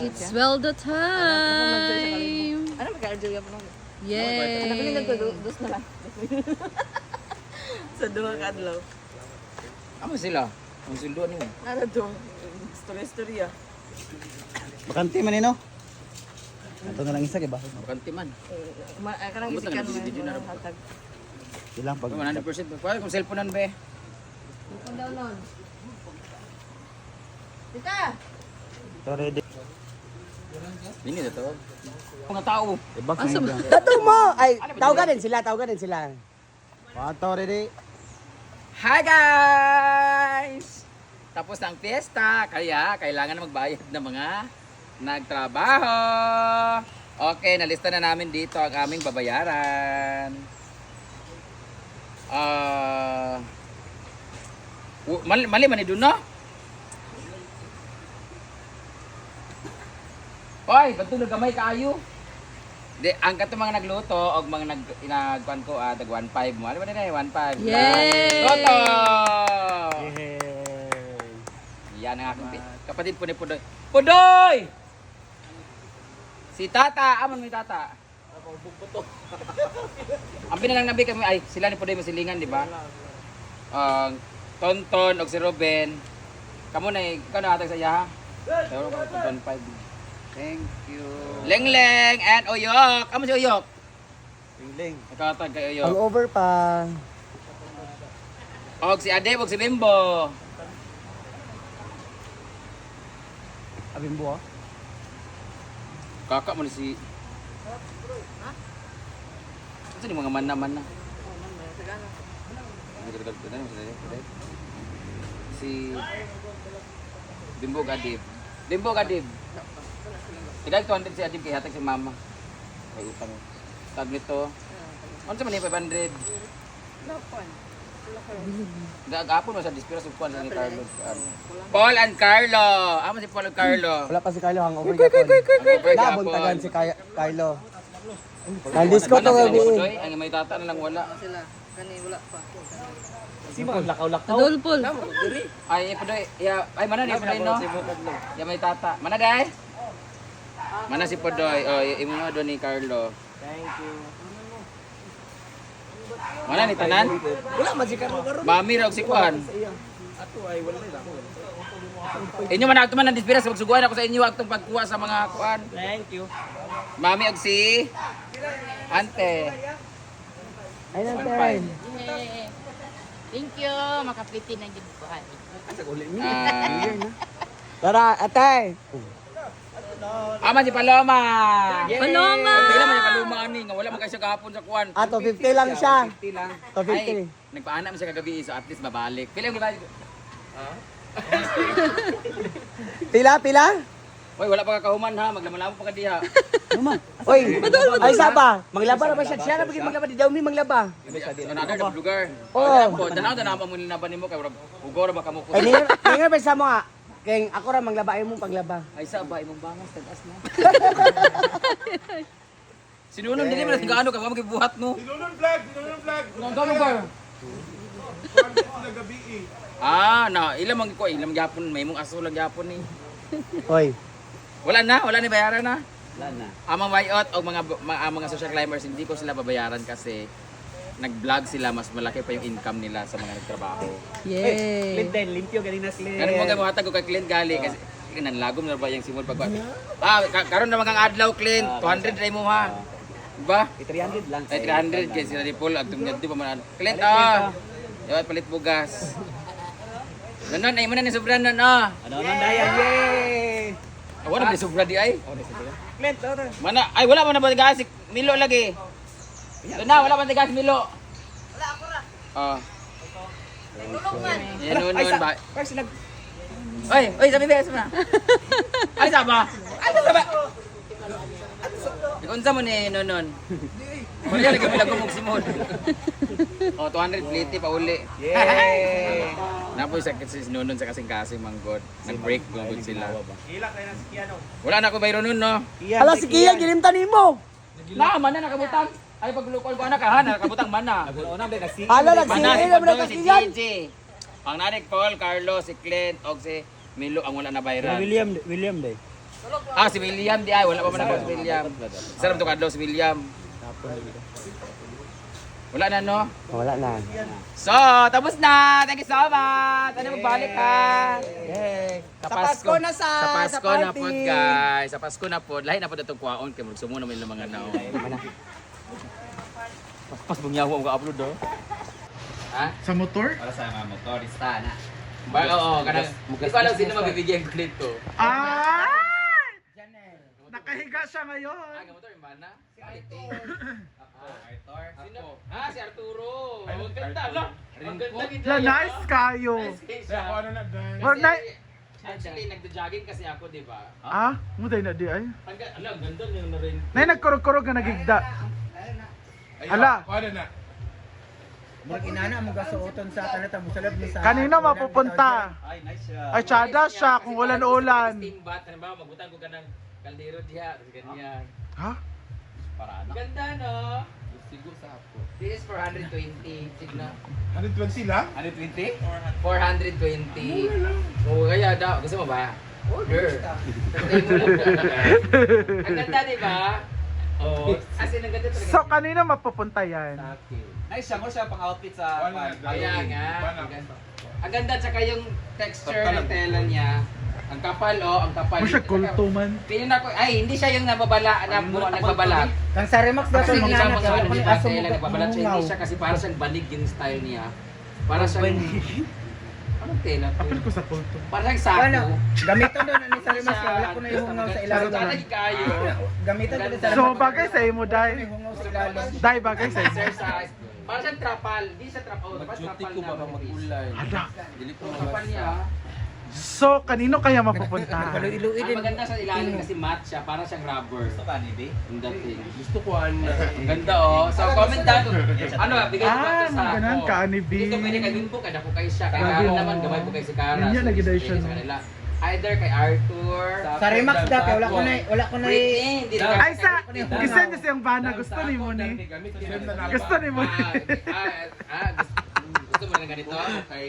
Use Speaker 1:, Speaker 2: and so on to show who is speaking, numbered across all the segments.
Speaker 1: It's well the time.
Speaker 2: Ano magka-enjoy ako nung?
Speaker 1: Yay!
Speaker 2: Ano pinili ko? Dos na lang. Sa duha ka adlaw.
Speaker 3: Amo sila. Ang sildo nimo.
Speaker 2: Ano to? Story ah.
Speaker 4: Bakante man no? Ato na lang isa kay ba?
Speaker 3: Kanti man.
Speaker 2: Kanang
Speaker 3: Buta
Speaker 2: isikan
Speaker 3: na,
Speaker 2: mo.
Speaker 3: video na rin.
Speaker 2: Hatag.
Speaker 4: Ilang pag
Speaker 3: 100% pa. Kung cellphone be.
Speaker 2: Kung daw nun. Tita!
Speaker 4: to ready.
Speaker 3: Ini na to. Mga tao.
Speaker 4: Ibak na yun.
Speaker 5: Tato mo! Ay, tawagan din sila.
Speaker 4: Wato ready.
Speaker 3: Hi guys! Tapos na ang fiesta, kaya kailangan na magbayad ng mga nagtrabaho. Okay, nalista na namin dito ang aming babayaran. Mali man doon, no? Oy, ba't gamay kaayo? Di, ang kato mga nagluto o mga nagkuhan ko, tag 1.5 mo. Ano ba nila 1.5?
Speaker 1: Yay!
Speaker 3: Toto!
Speaker 4: Yay!
Speaker 3: Yan ang aking kapatid po ni Pudoy. Pudoy! Si Tata, amon mo yung Tata. Ang pinalang nabi kami ay sila ni Pudoy masilingan, di ba? Tonton og si Ruben. Kamo na ikaw na hatag sa iya ha. Pero ko 1.5.
Speaker 4: Thank you.
Speaker 3: Lengleng and Oyok. Amo si Oyok.
Speaker 4: Ling.
Speaker 3: Nakatag kay
Speaker 5: Ang
Speaker 3: Oyok.
Speaker 5: over pa.
Speaker 3: Og si Ade og si Bimbo.
Speaker 4: Abimbo ah.
Speaker 3: Kakak mo ni si Ito ni mga mana-mana. Si Bimbo Gadib. Bimbo Gadib. Tigay 200 si Adib kay hatag si mama. May utang. Tag nito. Ano sa man 500? Gagapon mo sa dispira sukuan ni Carlos. Paul and Carlo. Amo si Paul and Carlo.
Speaker 5: Wala pa si Carlo hang over gapon. Labon tagan si Carlo. Nandisco to gabi.
Speaker 3: Ang may tata na lang wala.
Speaker 2: Sila. Kani wala pa.
Speaker 1: Adolpol.
Speaker 3: Ay, Pudoy. Ay, mana ni Pudoy, no? Ya may tata. Mana, day? Mana si Pudoy? Oh, imo nga doon ni Carlo.
Speaker 4: Thank you.
Speaker 3: Mana ni tanan?
Speaker 4: Wala man si Carlo garo.
Speaker 3: Mami raw si Kuan.
Speaker 4: Ato ay wala na ako.
Speaker 3: Inyo man akto man ang dispira sa pagsuguan ako sa inyo aktong pagkuha sa mga kuan.
Speaker 4: Thank you.
Speaker 3: Mami og si Ante.
Speaker 5: Ay na turn.
Speaker 6: Thank you. Makapiti na gid ko.
Speaker 5: Tara, atay.
Speaker 3: Ama si Paloma.
Speaker 1: Paloma!
Speaker 3: Pila man yung Paloma ani nga wala man kay siya kahapon sa kuan.
Speaker 5: Ato 50 lang siya.
Speaker 3: 50 lang.
Speaker 5: To
Speaker 3: Ay,
Speaker 5: 50.
Speaker 3: nagpaana man siya kagabi so at least mabalik. Pila yung gibayad?
Speaker 5: Pila?
Speaker 3: Hoy, wala pa kakahuman ha, maglaman-lamon pa ka diha.
Speaker 5: Oy, ay saba. Maglaba na ba siya? Siya na bagay maglaba di daw mi maglaba.
Speaker 3: Another lugar.
Speaker 5: Oo.
Speaker 3: Oh, tanaw na mo nila ba nimo kay ugor ba kamo ko.
Speaker 5: Ay ninga pa sa mo nga. Kaya ako ra maglaba ay mo paglaba.
Speaker 3: Ay sa ba imong bangas tagas na. Sinunon dili man gaano ka mo gibuhat no.
Speaker 7: Sinunon vlog.
Speaker 3: Ang gano ka? Na ilang ko ilang gyapon may mong aso lang gyapon ni.
Speaker 5: Oy.
Speaker 3: Wala ni bayaran na.
Speaker 4: Wala na.
Speaker 3: Ang mga buyout o mga social climbers hindi ko sila babayaran kasi nag-vlog sila mas malaki pa yung income nila sa mga nagtrabaho.
Speaker 1: Yay!
Speaker 4: Clint limpyo galing na Clint.
Speaker 3: Ganun mo kay mo hatag ko kay Clint gali kasi nanlagom na ba yung simul pag karon na mga adlaw Clint 200 ray mo ha. Diba?
Speaker 4: 300 lang.
Speaker 3: Ay 300 kay sila ni Paul at tumnyad di pa man. Clint Yawat palit bugas. Nanon ay mo na ni sobran nun
Speaker 4: Ano nang dayan? Yay!
Speaker 3: Wala ba sobra di ay?
Speaker 4: Clint, ano?
Speaker 3: Mana ay wala man na ba gas Milo lagi. Doon na wala man gas Milo. Wala ako ra. Yan nun ba?
Speaker 4: Ay, sinag...
Speaker 3: Oy, sabi ba na. Ay saba. Ano saba? Ikunsa mo ni nonon. Wala lagi bilang ko simod. 200 pliti pa uli.
Speaker 4: Yay!
Speaker 3: Napoy sakit si nonon sa kasing-kasing manggod. Nag-break manggod sila.
Speaker 4: Hilak tayo ng Kiano.
Speaker 3: Wala na ako bayro nun no.
Speaker 5: Ala si Kian gilimtan nimo.
Speaker 3: Na man na nakabutang. Ay paglukol ko ana ka ha, nakabutang man na.
Speaker 4: Una ba nagsi?
Speaker 5: Ala
Speaker 3: Mana si
Speaker 5: nagsiya na
Speaker 3: Paul,
Speaker 5: ka
Speaker 3: si
Speaker 5: Kian.
Speaker 3: Gigi. Ang nanik Paul, Carlos, si Clint, og si Milo ang wala na bayran.
Speaker 4: William day.
Speaker 3: Ah, si William di ay. Wala pa man ako si William. Sarap to kadlaw si William. Wala na, no?
Speaker 5: Wala na.
Speaker 3: So, tapos na. Thank you so much. Ano magbalik ha?
Speaker 5: Yay.
Speaker 3: Sa
Speaker 5: Pasko na
Speaker 3: Sa Pasko na po, guys. Sa Pasko na po. Lahi na po itong kuwaon. Kaya magsumo naman yung mga nao. Pas bungyawa ko upload do. Ha?
Speaker 4: Sa motor?
Speaker 3: Para sa mga motorista na. Oo, kanang hindi ko alam sino mabibigyan ko nito.
Speaker 4: Ay! Nakahiga siya ngayon.
Speaker 3: Ah, motor yung mana? Si Arthur. Sino? Ah, si Arturo. Ang ganda, no? Ang ganda nito.
Speaker 4: La nice kayo. Well,
Speaker 3: Actually, nagda-jogging kasi ako, di ba?
Speaker 4: Ah, muday na di ay.
Speaker 3: Ang ganda niyo na rin.
Speaker 4: Nay nagkurog-kurog nga nagigda. Hala,
Speaker 5: Murag inana mo gasuoton sa kanata mo salab ni sa.
Speaker 4: kanina mapupunta. Ay, tsada siya kung ulan-ulan.
Speaker 3: Steam bath, ano ba? Magbutang ko ka ng kaldero diha. Ganyan.
Speaker 4: Ha?
Speaker 3: Ang ganda, no? Siguro sa ako. This is 420. Signa.
Speaker 7: 120 lang?
Speaker 3: 120? 420. Oo, kaya daw. Gusto mo ba? Order. Tatay mo lang. Ang ganda, di ba? Oo. As in, ang ganda talaga.
Speaker 4: So, kanina mapupunta yan.
Speaker 3: Nice siya mo siya pang outfit sa
Speaker 7: Wala,
Speaker 3: Kaya nga.
Speaker 7: wala.
Speaker 3: Ang ganda. Ang ganda, tsaka yung texture ng tela niya. Ang kapal, oh. Ang kapal.
Speaker 4: Mo siya kulto man.
Speaker 3: Pinin ako, ay, hindi siya yung nagbabalat.
Speaker 5: Kang sa Remax daw
Speaker 3: Kasi
Speaker 5: sa
Speaker 3: yung isang
Speaker 5: mga
Speaker 3: mga ano, di ba,
Speaker 5: aso
Speaker 3: tela,
Speaker 5: mo
Speaker 3: nagbabalat siya. Hindi siya kasi para siyang banig yung style niya. Para siyang... Anong tela to?
Speaker 4: Apil ko sa kulto.
Speaker 3: Para siyang sako.
Speaker 5: Ano? Gamiton daw na ni sa Remax wala ko na ihungaw sa ilalim.
Speaker 3: Sana kayo.
Speaker 5: Gamiton daw sa
Speaker 4: So, bagay sa imo, Day.
Speaker 5: ihungaw sa ilalim.
Speaker 4: Day, bagay sa imo.
Speaker 3: Exercise. Para siyang trapal. Di siya trapal. Dapat trapal na mag-ulay.
Speaker 4: Hala.
Speaker 3: Trapal niya.
Speaker 4: So, kanino kaya mapupunta?
Speaker 5: Kaluiluid
Speaker 3: Ang maganda sa ilalim kasi matte siya, para siyang rubber. Gusto ka, Nibi? Ang dating. Gusto ko, Ang ganda, oh. So, comment down. Ano, bigay ko ba ito sa ako?
Speaker 4: Maganan ka, ni B.
Speaker 3: Dito pwede kayo po, kada po kayo siya. Kay
Speaker 4: Gago.
Speaker 3: Kara naman, gamay po kayo si Kara.
Speaker 4: Yan,
Speaker 3: So,
Speaker 4: nag-edition.
Speaker 3: pwede sa kanila. Either kay Arthur.
Speaker 5: Sa Remax daw kay wala ko na
Speaker 3: Britney, hindi na
Speaker 4: Ay, sa, isa niya siyang bana. Gusto ni mo ni. Gusto ni mo ni.
Speaker 3: Gusto mo na ganito? Kay...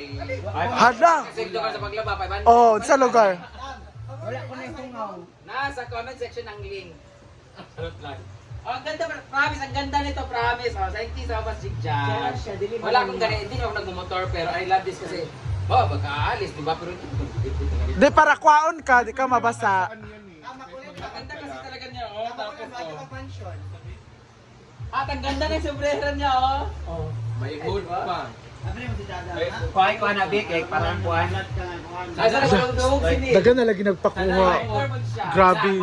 Speaker 4: Hala.
Speaker 3: Kasi ito ka sa paglaba, 500.
Speaker 4: Oh, sa lugar.
Speaker 5: wala ko na ihungaw.
Speaker 3: Nasa comment section ang link. Charot lang. Oh, ang ganda, promise, ang ganda nito, promise. Oh, thank you so much, Jig Jan. Wala akong ganito, hindi ako nagmumotor, pero I love this kasi, oh, magkaalis, di ba? Pero hindi ko
Speaker 4: Di para kwaon ka, di ka mabasa.
Speaker 3: ang ganda kasi talaga niya, oh. Tapos, oh. At ang ganda ng sombrero niya, oh. May hood pa.
Speaker 5: Kuhay ko na big eh parang kuhan.
Speaker 3: Asa na ba ang sini?
Speaker 4: Dagan na lagi nagpakuha. Grabe.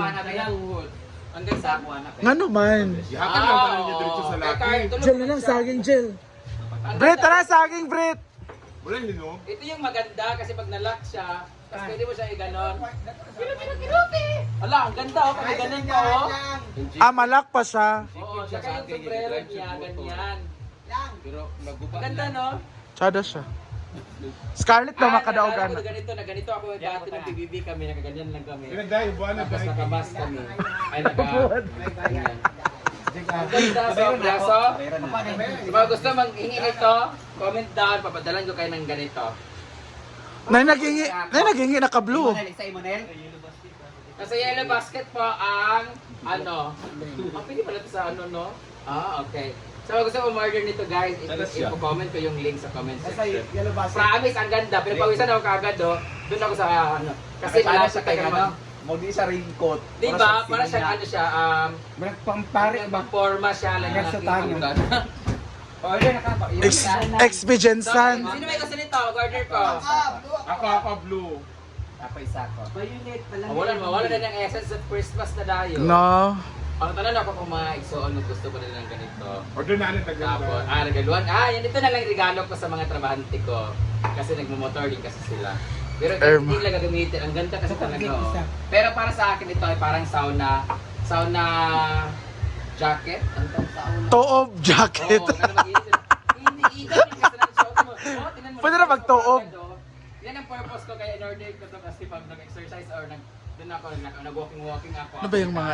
Speaker 3: Ang ganda.
Speaker 4: Nga naman.
Speaker 7: Ihapon lang tayo niya diretso sa laki.
Speaker 4: Gel na lang, saging gel. Brit, tara, saging, Brit.
Speaker 7: Wala yun, no?
Speaker 3: Ito yung maganda kasi pag nalock siya, tapos pwede mo siya i-ganon. Ala, ang ganda, oh. Pag ganon ka, oh.
Speaker 4: Ah, malak pa siya.
Speaker 3: Oo, saka yung sombrero niya, ganyan. Pero ang ganda, no?
Speaker 4: Tsada siya. Scarlett daw makadaogan.
Speaker 3: Na ganito ako dati ng TVB kami, nakaganyan lang kami.
Speaker 7: Pinagdayo, buwan na
Speaker 3: Tapos
Speaker 7: dahil.
Speaker 3: nakabas kami. Ay, ganyan. Ang ganda, sobra. So, sa mga gusto manghingi nito, comment down, papadalan ko kayo ng ganito.
Speaker 4: Nay naghingi na ka-blue.
Speaker 3: Nasa yellow basket po ang ano. Ang pili pala ito sa ano, no? Ah, okay. So, kung gusto mo order nito, guys, i-comment ko yung link sa comment section. Promise, ang ganda. Pero pawisan ako kagad, oh. Doon ako sa ano. Kasi malapit ka naman.
Speaker 5: Magdi sa raincoat.
Speaker 3: Di ba? Para siyang ano siya,
Speaker 5: Marag pampare ba?
Speaker 3: magporma siya lang yung
Speaker 5: Nagsutan.
Speaker 3: nakikita.
Speaker 5: Order na ka ba?
Speaker 4: Expediensan.
Speaker 3: Sino may gusto nito? Order ko.
Speaker 7: Ako, blue.
Speaker 5: Ako isa ko.
Speaker 3: Wala na ng essence of Christmas na dayo.
Speaker 4: No.
Speaker 3: Ang tanong ako kung mga igsoon, gusto ko na ng ganito.
Speaker 7: Order na natin
Speaker 3: Tapos,
Speaker 7: tagad.
Speaker 3: regaluhan. Yan ito na lang regalo ko sa mga trabahante ko. Kasi nagmumotor din kasi sila. Pero hindi lang gagamitin. Ang ganda kasi talaga. Oh. Pero para sa akin ito ay parang sauna jacket. Ano to? Sauna.
Speaker 4: Toob jacket.
Speaker 3: Oo, ganun mag-iisip. Hindi, ikot yung kasi nag-shot mo. Oh, tingnan mo.
Speaker 4: Pwede na magtoob.
Speaker 3: Yan ang purpose ko kaya in-order ko to kasi pag nag-exercise or doon ako, nag-walking ako.
Speaker 4: Ano ba yung mga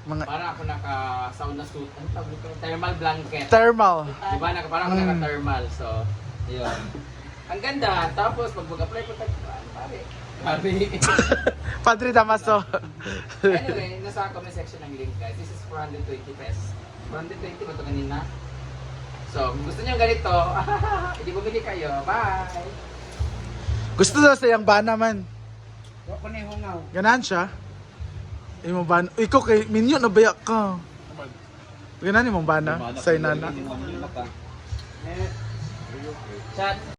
Speaker 4: mga
Speaker 3: Para ako naka-sauna suit. Ano tawag dito? Thermal blanket.
Speaker 4: thermal?
Speaker 3: Diba? Parang ako naka-thermal. So, yun. Ang ganda. Tapos, pag mag-apply po tayo, pare. Pari.
Speaker 8: Padre Damaso.
Speaker 3: Anyway, nasa comment section ng link guys. This is 420 pesos. 420 ba ito kanina? So, kung gusto niyo ganito, hindi bumili kayo. Bye!
Speaker 8: Gusto na sa yung bana man.
Speaker 3: Ako na yung hungaw.
Speaker 8: Ganan siya. Imo bana. Ikaw kay minyo na bayak ka. Ganan imong bana sa inana.
Speaker 3: Chat.